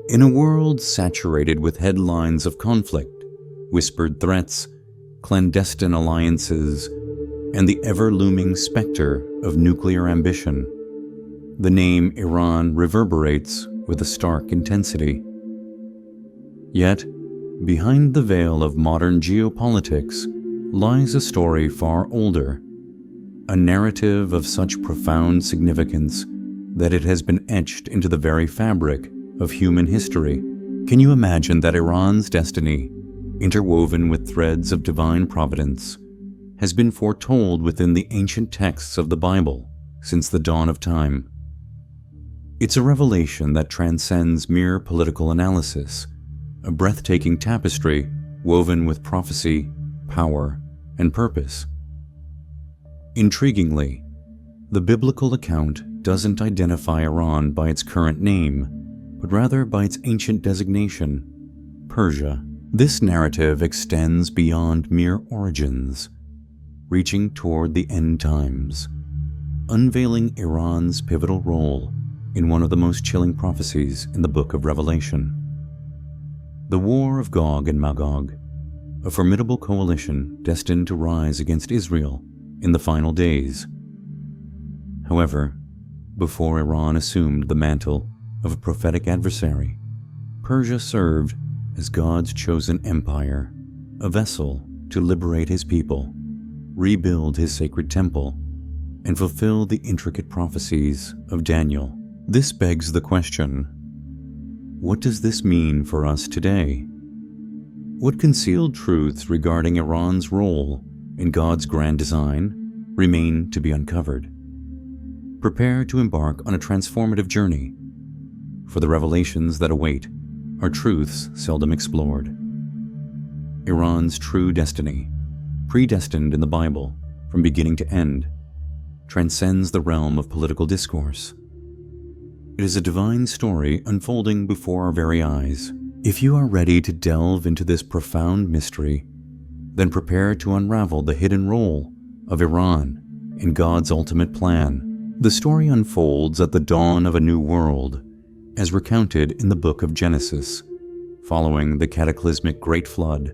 In a world saturated with headlines of conflict, whispered threats, clandestine alliances, and the ever-looming specter of nuclear ambition, the name Iran reverberates with a stark intensity. Yet, behind the veil of modern geopolitics lies a story far older, a narrative of such profound significance that it has been etched into the very fabric of human history. Can you imagine that Iran's destiny, interwoven with threads of divine providence, has been foretold within the ancient texts of the Bible since the dawn of time? It's a revelation that transcends mere political analysis, a breathtaking tapestry woven with prophecy, power, and purpose. Intriguingly, the biblical account doesn't identify Iran by its current name, but rather by its ancient designation, Persia. This narrative extends beyond mere origins, reaching toward the end times, unveiling Iran's pivotal role in one of the most chilling prophecies in the book of Revelation. The War of Gog and Magog, a formidable coalition destined to rise against Israel in the final days. However, before Iran assumed the mantle of a prophetic adversary, Persia served as God's chosen empire, a vessel to liberate his people, rebuild his sacred temple, and fulfill the intricate prophecies of Daniel. This begs the question, what does this mean for us today? What concealed truths regarding Iran's role in God's grand design remain to be uncovered? Prepare to embark on a transformative journey, for the revelations that await are truths seldom explored. Iran's true destiny, predestined in the Bible from beginning to end, transcends the realm of political discourse. It is a divine story unfolding before our very eyes. If you are ready to delve into this profound mystery, then prepare to unravel the hidden role of Iran in God's ultimate plan. The story unfolds at the dawn of a new world, as recounted in the book of Genesis, following the cataclysmic Great Flood,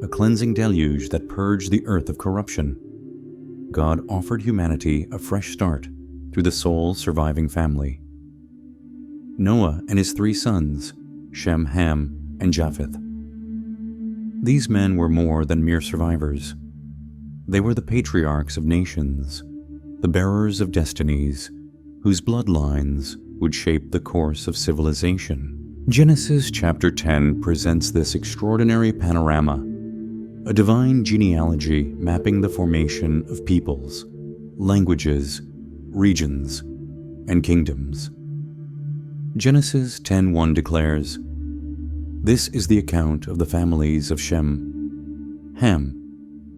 a cleansing deluge that purged the earth of corruption. God offered humanity a fresh start through the sole surviving family, Noah and his 3 sons, Shem, Ham, and Japheth. These men were more than mere survivors. They were the patriarchs of nations, the bearers of destinies, whose bloodlines would shape the course of civilization. Genesis chapter 10 presents this extraordinary panorama, a divine genealogy mapping the formation of peoples, languages, regions, and kingdoms. Genesis 10:1 declares, "This is the account of the families of Shem, Ham,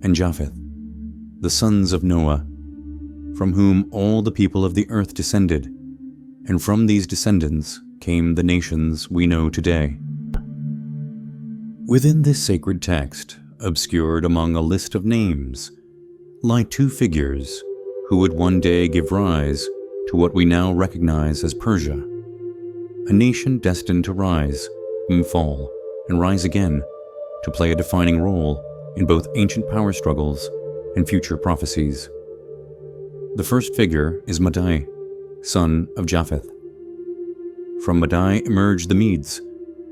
and Japheth, the sons of Noah, from whom all the people of the earth descended, and from these descendants came the nations we know today." Within this sacred text, obscured among a list of names, lie 2 figures who would one day give rise to what we now recognize as Persia, a nation destined to rise and fall and rise again to play a defining role in both ancient power struggles and future prophecies. The first figure is Madai, son of Japheth. From Madai emerged the Medes,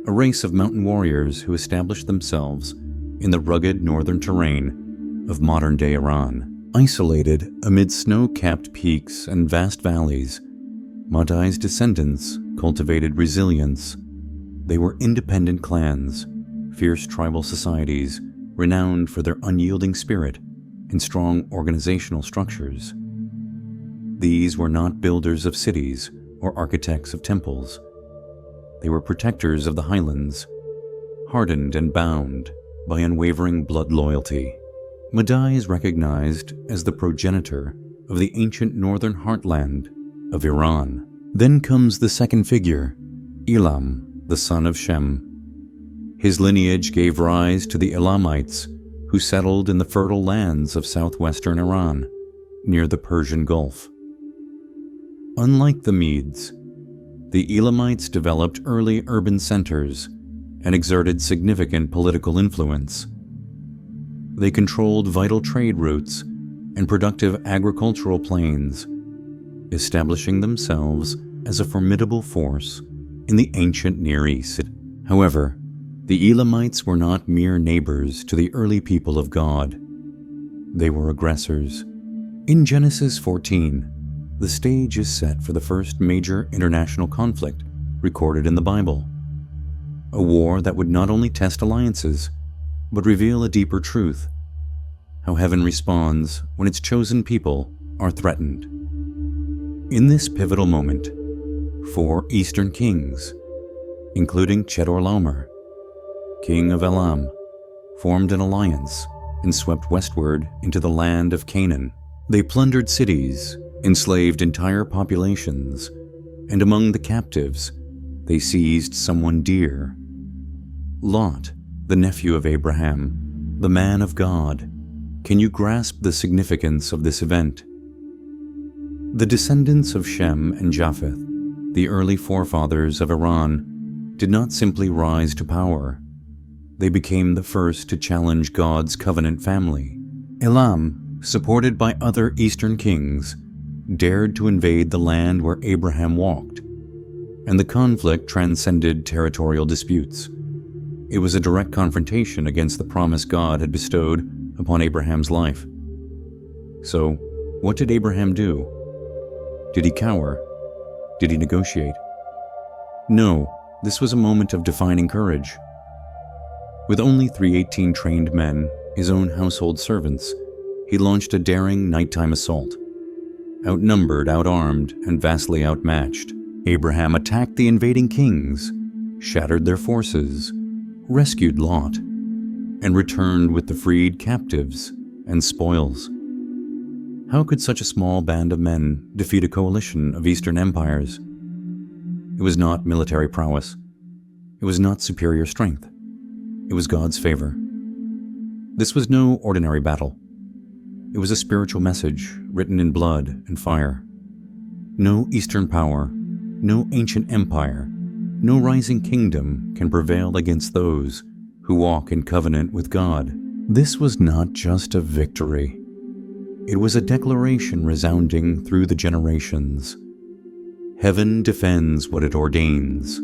a race of mountain warriors who established themselves in the rugged northern terrain of modern-day Iran. Isolated amid snow-capped peaks and vast valleys, Madai's descendants cultivated resilience. They were independent clans, fierce tribal societies renowned for their unyielding spirit and strong organizational structures. These were not builders of cities or architects of temples. They were protectors of the highlands, hardened and bound by unwavering blood loyalty. Madai is recognized as the progenitor of the ancient northern heartland of Iran. Then comes the second figure, Elam, the son of Shem. His lineage gave rise to the Elamites, who settled in the fertile lands of southwestern Iran, near the Persian Gulf. Unlike the Medes, The Elamites developed early urban centers and exerted significant political influence. They controlled vital trade routes and productive agricultural plains, establishing themselves as a formidable force in the ancient Near East. However, the Elamites were not mere neighbors to the early people of God. They were aggressors. In Genesis 14, the stage is set for the first major international conflict recorded in the Bible. A war that would not only test alliances, but reveal a deeper truth: how heaven responds when its chosen people are threatened. In this pivotal moment, 4 Eastern kings, including Chedorlaomer, king of Elam, formed an alliance and swept westward into the land of Canaan. They plundered cities, enslaved entire populations, and among the captives, they seized someone dear. Lot, the nephew of Abraham, the man of God. Can you grasp the significance of this event? The descendants of Shem and Japheth, the early forefathers of Iran, did not simply rise to power. They became the first to challenge God's covenant family. Elam, supported by other Eastern kings, dared to invade the land where Abraham walked, and the conflict transcended territorial disputes. It was a direct confrontation against the promise God had bestowed upon Abraham's life. So, what did Abraham do? Did he cower? Did he negotiate? No, this was a moment of defining courage. With only 318 trained men, his own household servants, he launched a daring nighttime assault. Outnumbered, outarmed, and vastly outmatched, Abraham attacked the invading kings, shattered their forces, rescued Lot, and returned with the freed captives and spoils. How could such a small band of men defeat a coalition of Eastern empires? It was not military prowess. It was not superior strength. It was God's favor. This was no ordinary battle. It was a spiritual message written in blood and fire. No Eastern power, no ancient empire, no rising kingdom can prevail against those who walk in covenant with God. This was not just a victory. It was a declaration resounding through the generations. Heaven defends what it ordains.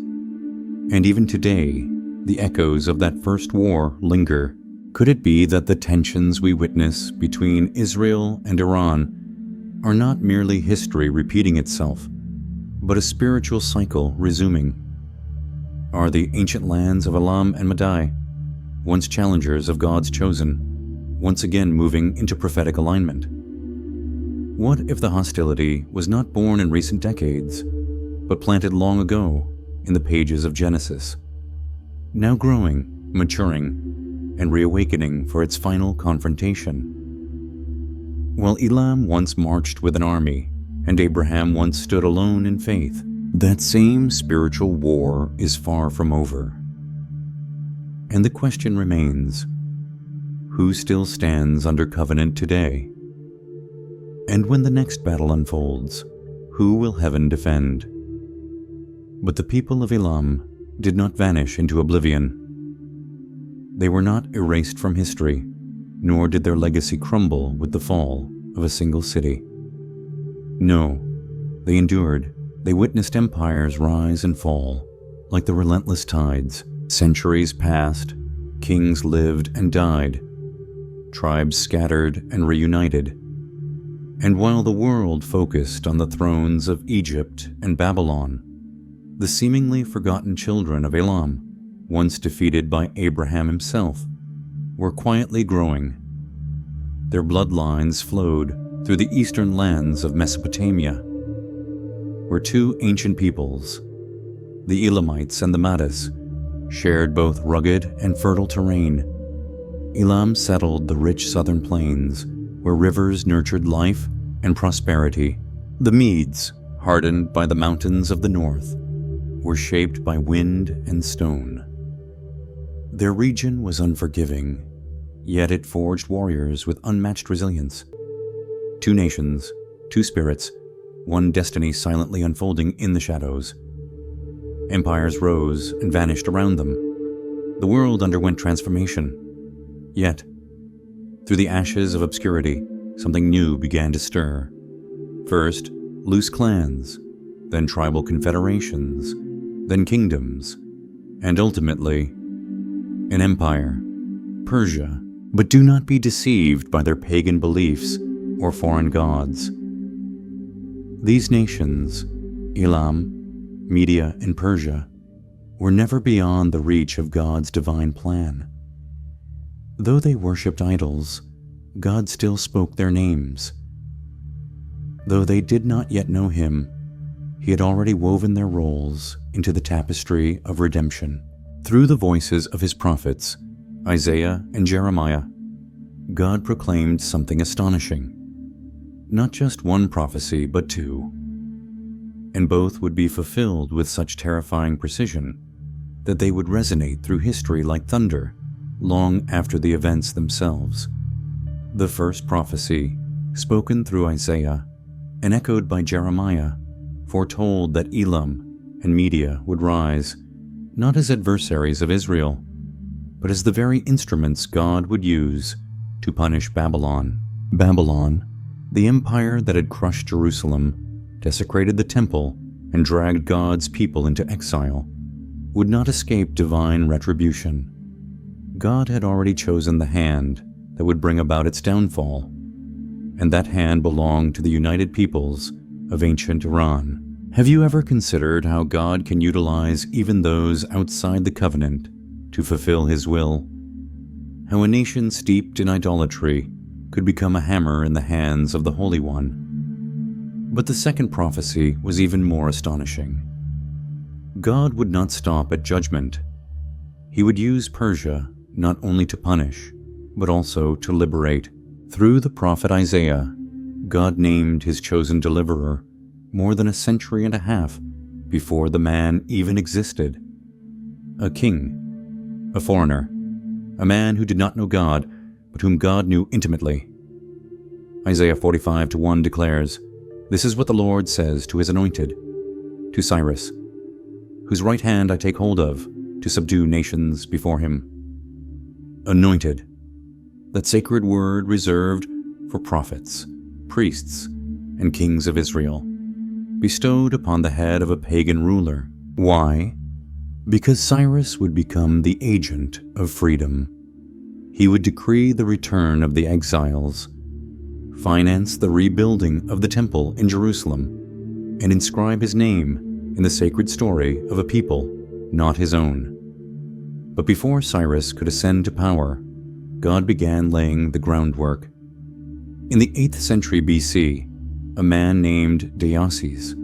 And even today, the echoes of that first war linger. Could it be that the tensions we witness between Israel and Iran are not merely history repeating itself, but a spiritual cycle resuming? Are the ancient lands of Elam and Madai, once challengers of God's chosen, once again moving into prophetic alignment? What if the hostility was not born in recent decades, but planted long ago in the pages of Genesis, now growing, maturing, and reawakening for its final confrontation? While Elam once marched with an army, and Abraham once stood alone in faith, that same spiritual war is far from over. And the question remains, who still stands under covenant today? And when the next battle unfolds, who will heaven defend? But the people of Elam did not vanish into oblivion. They were not erased from history, nor did their legacy crumble with the fall of a single city. No, they endured. They witnessed empires rise and fall like the relentless tides. Centuries passed, kings lived and died, tribes scattered and reunited. And while the world focused on the thrones of Egypt and Babylon, the seemingly forgotten children of Elam, once defeated by Abraham himself, were quietly growing. Their bloodlines flowed through the eastern lands of Mesopotamia, where 2 ancient peoples, the Elamites and the Maddas, shared both rugged and fertile terrain. Elam settled the rich southern plains, where rivers nurtured life and prosperity. The Medes, hardened by the mountains of the north, were shaped by wind and stone. Their region was unforgiving, yet it forged warriors with unmatched resilience. 2 nations, 2 spirits, one destiny silently unfolding in the shadows. Empires rose and vanished around them. The world underwent transformation. Yet, through the ashes of obscurity, something new began to stir. First, loose clans, then tribal confederations, then kingdoms, and ultimately, an empire, Persia. But do not be deceived by their pagan beliefs or foreign gods. These nations, Elam, Media, and Persia, were never beyond the reach of God's divine plan. Though they worshipped idols, God still spoke their names. Though they did not yet know Him, He had already woven their roles into the tapestry of redemption. Through the voices of His prophets, Isaiah and Jeremiah, God proclaimed something astonishing. Not just one prophecy, but two. And both would be fulfilled with such terrifying precision that they would resonate through history like thunder, long after the events themselves. The first prophecy, spoken through Isaiah and echoed by Jeremiah, foretold that Elam and Media would rise, not as adversaries of Israel, but as the very instruments God would use to punish Babylon. Babylon, the empire that had crushed Jerusalem, desecrated the temple, and dragged God's people into exile, would not escape divine retribution. God had already chosen the hand that would bring about its downfall, and that hand belonged to the united peoples of ancient Iran. Have you ever considered how God can utilize even those outside the covenant to fulfill His will? How a nation steeped in idolatry could become a hammer in the hands of the Holy One? But the second prophecy was even more astonishing. God would not stop at judgment. He would use Persia not only to punish, but also to liberate. Through the prophet Isaiah, God named His chosen deliverer more than a century and a half before the man even existed. A king, a foreigner, a man who did not know God, but whom God knew intimately. Isaiah 45:1 declares, "This is what the Lord says to His anointed, to Cyrus, whose right hand I take hold of, to subdue nations before him." Anointed, that sacred word reserved for prophets, priests, and kings of Israel, bestowed upon the head of a pagan ruler. Why? Because Cyrus would become the agent of freedom. He would decree the return of the exiles, finance the rebuilding of the temple in Jerusalem, and inscribe his name in the sacred story of a people not his own. But before Cyrus could ascend to power, God began laying the groundwork. In the 8th century BC, a man named Deioces,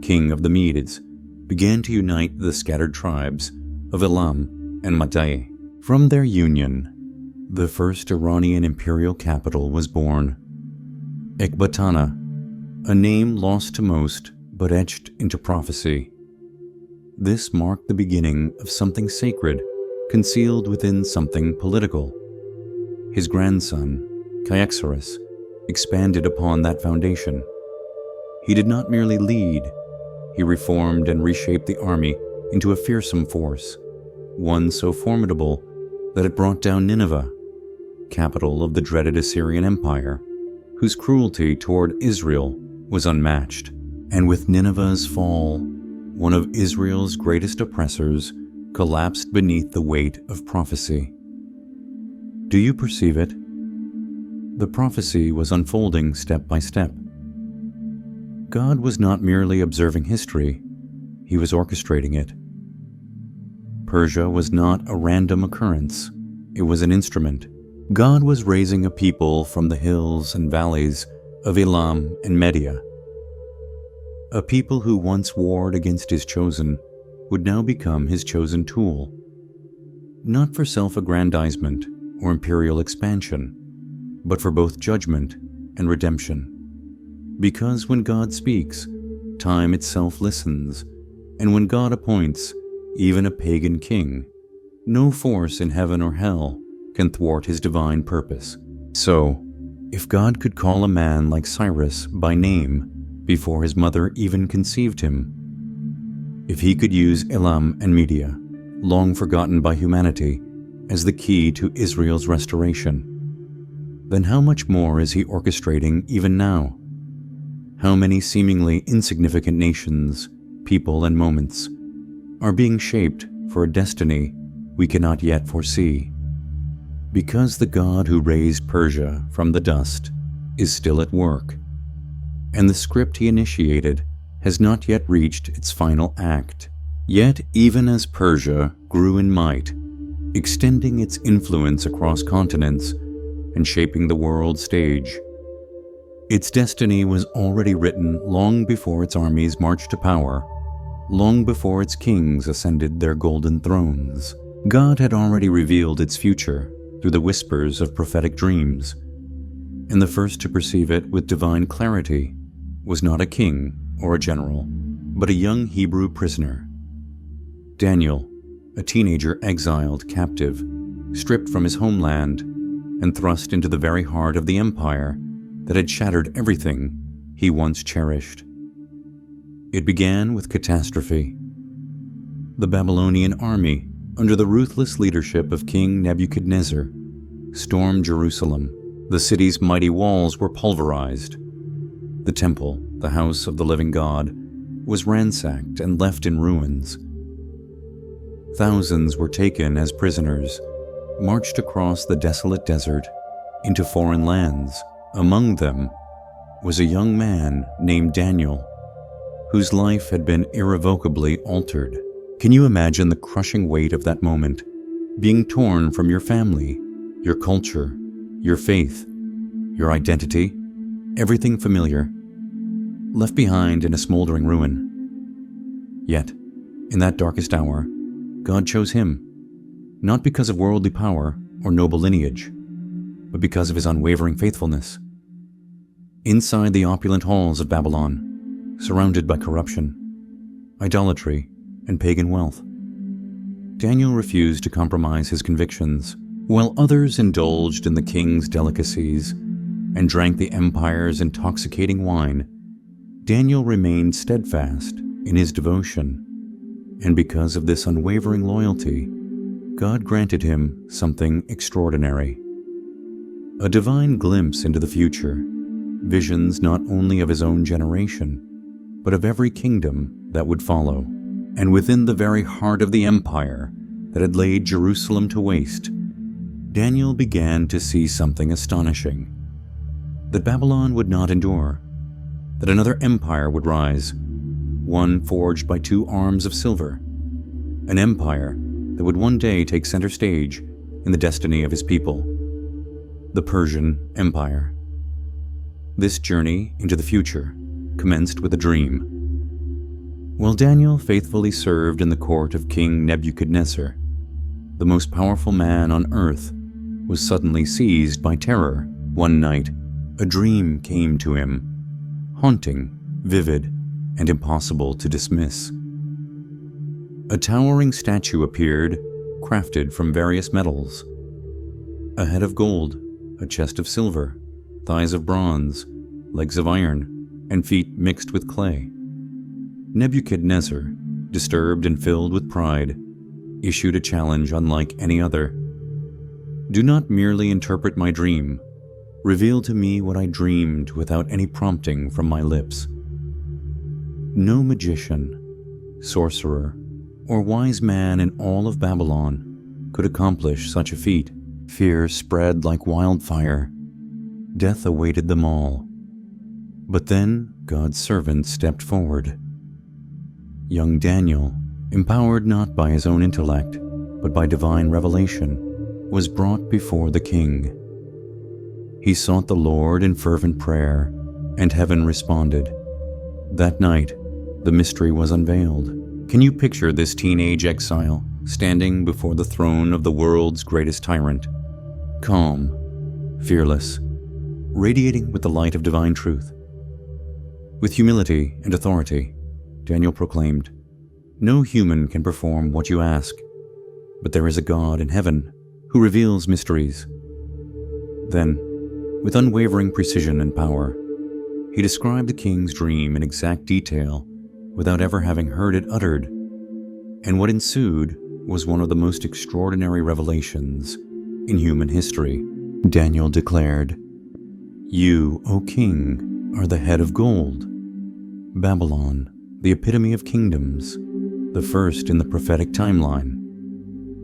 king of the Medes, began to unite the scattered tribes of Elam and Media. From their union, the first Iranian imperial capital was born, Ecbatana, a name lost to most but etched into prophecy. This marked the beginning of something sacred concealed within something political. His grandson, Cyaxares, expanded upon that foundation. He did not merely lead, he reformed and reshaped the army into a fearsome force, one so formidable that it brought down Nineveh, capital of the dreaded Assyrian Empire, whose cruelty toward Israel was unmatched. And with Nineveh's fall, one of Israel's greatest oppressors collapsed beneath the weight of prophecy. Do you perceive it? The prophecy was unfolding step by step. God was not merely observing history, He was orchestrating it. Persia was not a random occurrence, it was an instrument. God was raising a people from the hills and valleys of Elam and Media. A people who once warred against His chosen would now become His chosen tool, not for self-aggrandizement or imperial expansion, but for both judgment and redemption. Because when God speaks, time itself listens, and when God appoints even a pagan king, no force in heaven or hell can thwart His divine purpose. So, if God could call a man like Cyrus by name before his mother even conceived him, If he could use Elam and Media, long forgotten by humanity, as the key to Israel's restoration, then how much more is he orchestrating even now? How many seemingly insignificant nations, people, and moments are being shaped for a destiny we cannot yet foresee? Because the God who raised Persia from the dust is still at work, and the script he initiated has not yet reached its final act. Yet even as Persia grew in might, extending its influence across continents and shaping the world stage, its destiny was already written long before its armies marched to power, long before its kings ascended their golden thrones. God had already revealed its future through the whispers of prophetic dreams, and the first to perceive it with divine clarity was not a king or a general, but a young Hebrew prisoner. Daniel, a teenager exiled captive, stripped from his homeland and thrust into the very heart of the empire that had shattered everything he once cherished. It began with catastrophe. The Babylonian army, under the ruthless leadership of King Nebuchadnezzar, stormed Jerusalem. The city's mighty walls were pulverized. The temple, the house of the living God, was ransacked and left in ruins. Thousands were taken as prisoners, marched across the desolate desert into foreign lands. Among them was a young man named Daniel, whose life had been irrevocably altered. Can you imagine the crushing weight of that moment, being torn from your family, your culture, your faith, your identity, everything familiar, left behind in a smoldering ruin? Yet, in that darkest hour, God chose him, not because of worldly power or noble lineage, but because of his unwavering faithfulness. Inside the opulent halls of Babylon, surrounded by corruption, idolatry, and pagan wealth, Daniel refused to compromise his convictions. While others indulged in the king's delicacies and drank the empire's intoxicating wine, Daniel remained steadfast in his devotion, and because of this unwavering loyalty, God granted him something extraordinary. A divine glimpse into the future, visions not only of his own generation, but of every kingdom that would follow. And within the very heart of the empire that had laid Jerusalem to waste, Daniel began to see something astonishing: that Babylon would not endure, that another empire would rise, one forged by two arms of silver, an empire that would one day take center stage in the destiny of his people, the Persian Empire. This journey into the future commenced with a dream. While Daniel faithfully served in the court of King Nebuchadnezzar, the most powerful man on earth was suddenly seized by terror. One night, a dream came to him, haunting, vivid, and impossible to dismiss. A towering statue appeared, crafted from various metals: a head of gold, a chest of silver, thighs of bronze, legs of iron, and feet mixed with clay. Nebuchadnezzar, disturbed and filled with pride, issued a challenge unlike any other. Do not merely interpret my dream. Reveal to me what I dreamed without any prompting from my lips. No magician, sorcerer, or wise man in all of Babylon could accomplish such a feat. Fear spread like wildfire. Death awaited them all. But then God's servant stepped forward. Young Daniel, empowered not by his own intellect, but by divine revelation, was brought before the king. He sought the Lord in fervent prayer, and heaven responded. That night, the mystery was unveiled. Can you picture this teenage exile standing before the throne of the world's greatest tyrant? Calm, fearless, radiating with the light of divine truth. With humility and authority, Daniel proclaimed, "No human can perform what you ask, but there is a God in heaven who reveals mysteries." Then, with unwavering precision and power, he described the king's dream in exact detail without ever having heard it uttered And what ensued was one of the most extraordinary revelations in human history. Daniel declared, "You, O king, are the head of gold. Babylon, the epitome of kingdoms, the first in the prophetic timeline.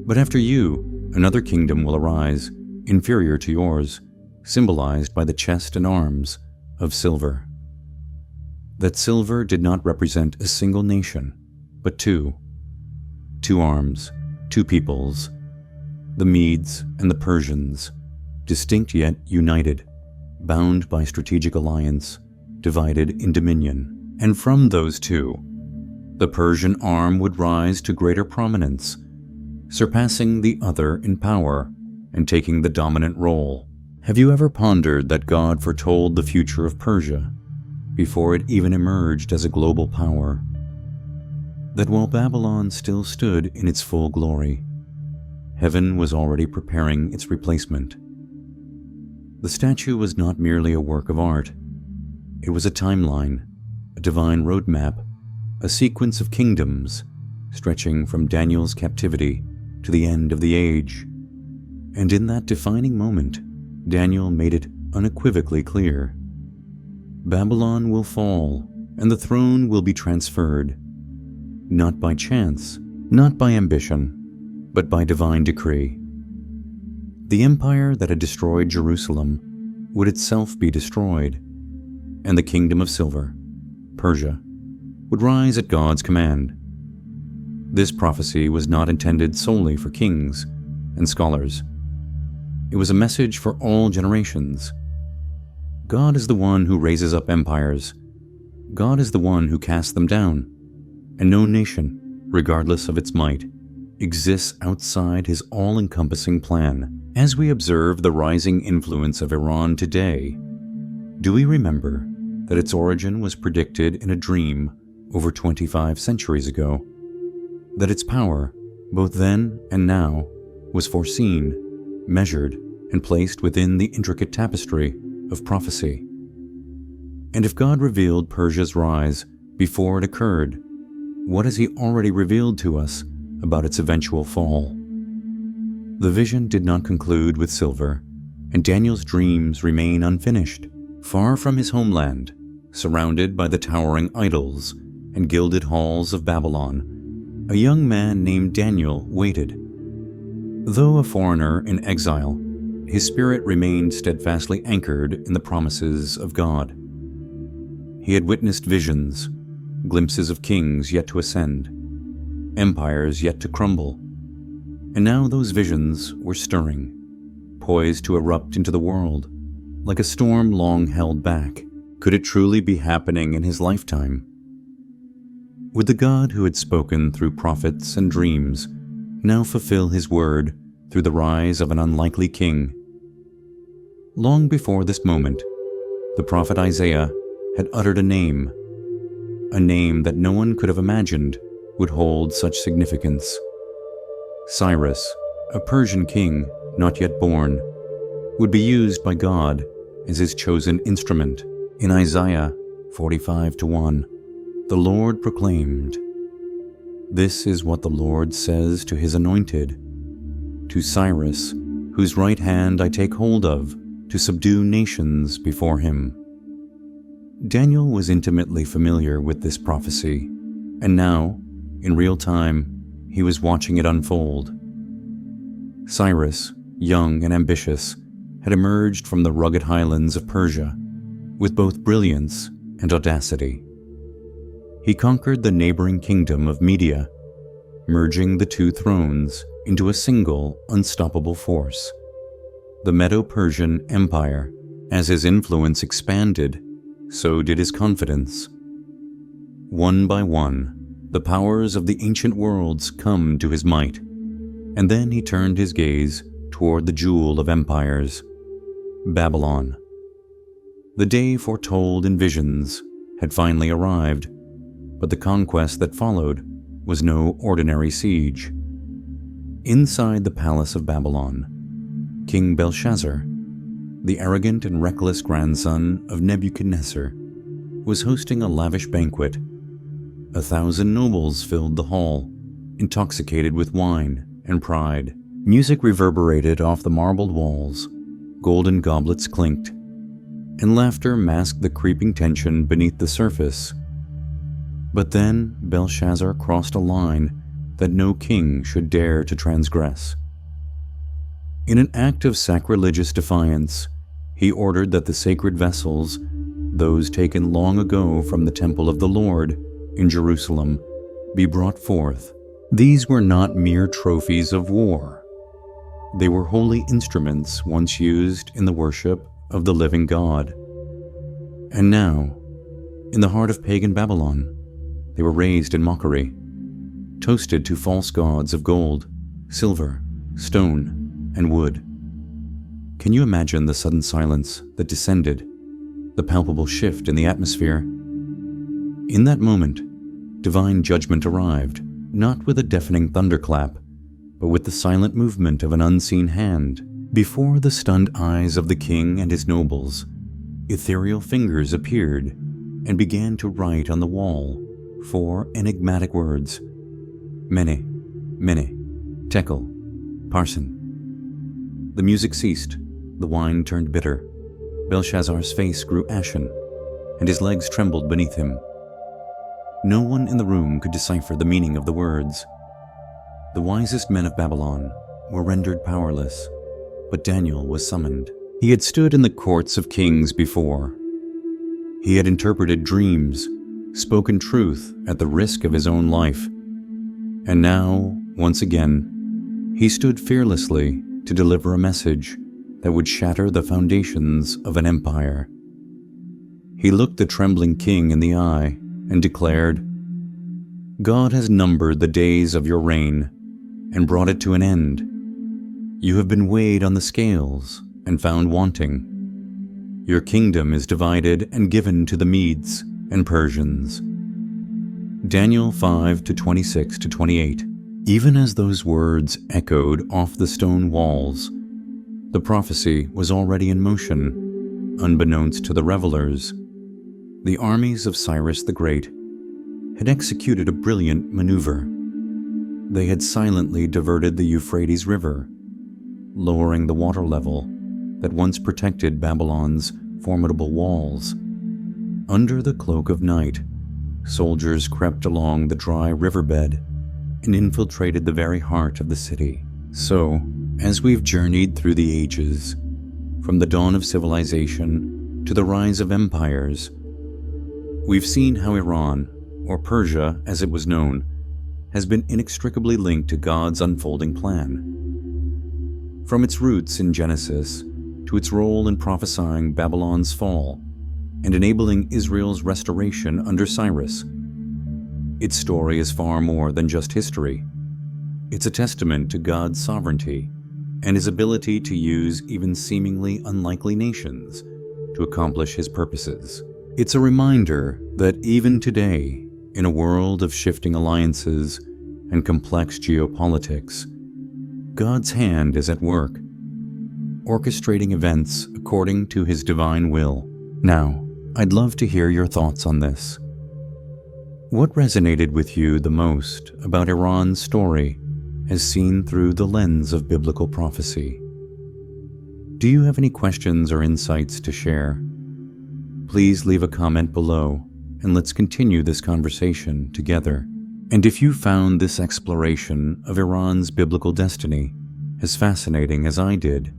But after you, another kingdom will arise, inferior to yours, symbolized by the chest and arms of silver." That silver did not represent a single nation, but two arms, two peoples, the Medes and the Persians, distinct yet united, bound by strategic alliance, divided in dominion. And from those two, the Persian arm would rise to greater prominence, surpassing the other in power and taking the dominant role. Have you ever pondered that God foretold the future of Persia before it even emerged as a global power? That while Babylon still stood in its full glory, heaven was already preparing its replacement. The statue was not merely a work of art. It was a timeline, a divine roadmap, a sequence of kingdoms stretching from Daniel's captivity to the end of the age. And in that defining moment, Daniel made it unequivocally clear: Babylon will fall, and the throne will be transferred, not by chance, not by ambition, but by divine decree. The empire that had destroyed Jerusalem would itself be destroyed, and the kingdom of silver, Persia, would rise at God's command. This prophecy was not intended solely for kings and scholars. It was a message for all generations. God is the one who raises up empires. God is the one who casts them down, and no nation, regardless of its might, exists outside his all-encompassing plan. As we observe the rising influence of Iran today, do we remember that its origin was predicted in a dream over 25 centuries ago? That its power, both then and now, was foreseen, measured, and placed within the intricate tapestry of prophecy? And if God revealed Persia's rise before it occurred, what has he already revealed to us about its eventual fall? The vision did not conclude with silver, and Daniel's dreams remain unfinished. Far from his homeland, surrounded by the towering idols and gilded halls of Babylon, a young man named Daniel waited. Though a foreigner in exile, his spirit remained steadfastly anchored in the promises of God. He had witnessed visions, glimpses of kings yet to ascend, empires yet to crumble, and now those visions were stirring, poised to erupt into the world, like a storm long held back. Could it truly be happening in his lifetime? Would the God who had spoken through prophets and dreams now fulfill his word through the rise of an unlikely king? Long before this moment, the prophet Isaiah had uttered a name that no one could have imagined would hold such significance. Cyrus, a Persian king not yet born, would be used by God as his chosen instrument. In Isaiah 45:1, the Lord proclaimed, "This is what the Lord says to his anointed, to Cyrus, whose right hand I take hold of, to subdue nations before him." Daniel was intimately familiar with this prophecy, and now, in real time, he was watching it unfold. Cyrus, young and ambitious, had emerged from the rugged highlands of Persia with both brilliance and audacity. He conquered the neighboring kingdom of Media, merging the two thrones into a single, unstoppable force, the Medo-Persian Empire. As his influence expanded, so did his confidence. One by one, the powers of the ancient worlds come to his might, and then he turned his gaze toward the jewel of empires, Babylon. The day foretold in visions had finally arrived, but the conquest that followed was no ordinary siege. Inside the palace of Babylon, King Belshazzar, the arrogant and reckless grandson of Nebuchadnezzar, was hosting a lavish banquet. 1,000 nobles filled the hall, intoxicated with wine and pride. Music reverberated off the marbled walls, golden goblets clinked, and laughter masked the creeping tension beneath the surface. But then Belshazzar crossed a line that no king should dare to transgress. In an act of sacrilegious defiance, he ordered that the sacred vessels, those taken long ago from the temple of the Lord in Jerusalem, be brought forth. These were not mere trophies of war. They were holy instruments once used in the worship of the living God. And now, in the heart of pagan Babylon, they were raised in mockery, toasted to false gods of gold, silver, stone, and wood. Can you imagine the sudden silence that descended, the palpable shift in the atmosphere? In that moment, divine judgment arrived, not with a deafening thunderclap, but with the silent movement of an unseen hand. Before the stunned eyes of the king and his nobles, ethereal fingers appeared and began to write on the wall 4 enigmatic words: Mene, Mene, Tekel, Parsin. The music ceased, the wine turned bitter, Belshazzar's face grew ashen, and his legs trembled beneath him. No one in the room could decipher the meaning of the words. The wisest men of Babylon were rendered powerless, but Daniel was summoned. He had stood in the courts of kings before. He had interpreted dreams, spoken truth at the risk of his own life. And now, once again, he stood fearlessly to deliver a message that would shatter the foundations of an empire. He looked the trembling king in the eye and declared, "God has numbered the days of your reign and brought it to an end. You have been weighed on the scales and found wanting. Your kingdom is divided and given to the Medes and Persians." Daniel 5:26-28. Even as those words echoed off the stone walls, the prophecy was already in motion, unbeknownst to the revelers. The armies of Cyrus the Great had executed a brilliant maneuver. They had silently diverted the Euphrates River, lowering the water level that once protected Babylon's formidable walls. Under the cloak of night, soldiers crept along the dry riverbed and infiltrated the very heart of the city. So, as we've journeyed through the ages, from the dawn of civilization to the rise of empires, we've seen how Iran, or Persia as it was known, has been inextricably linked to God's unfolding plan. From its roots in Genesis to its role in prophesying Babylon's fall and enabling Israel's restoration under Cyrus, its story is far more than just history. It's a testament to God's sovereignty and his ability to use even seemingly unlikely nations to accomplish his purposes. It's a reminder that even today, in a world of shifting alliances and complex geopolitics, God's hand is at work, orchestrating events according to his divine will. Now, I'd love to hear your thoughts on this. What resonated with you the most about Iran's story as seen through the lens of biblical prophecy? Do you have any questions or insights to share? Please leave a comment below and let's continue this conversation together. And if you found this exploration of Iran's biblical destiny as fascinating as I did,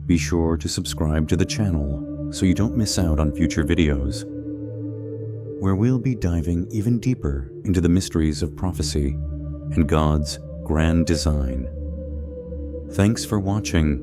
be sure to subscribe to the channel so you don't miss out on future videos, where we'll be diving even deeper into the mysteries of prophecy and God's grand design. Thanks for watching,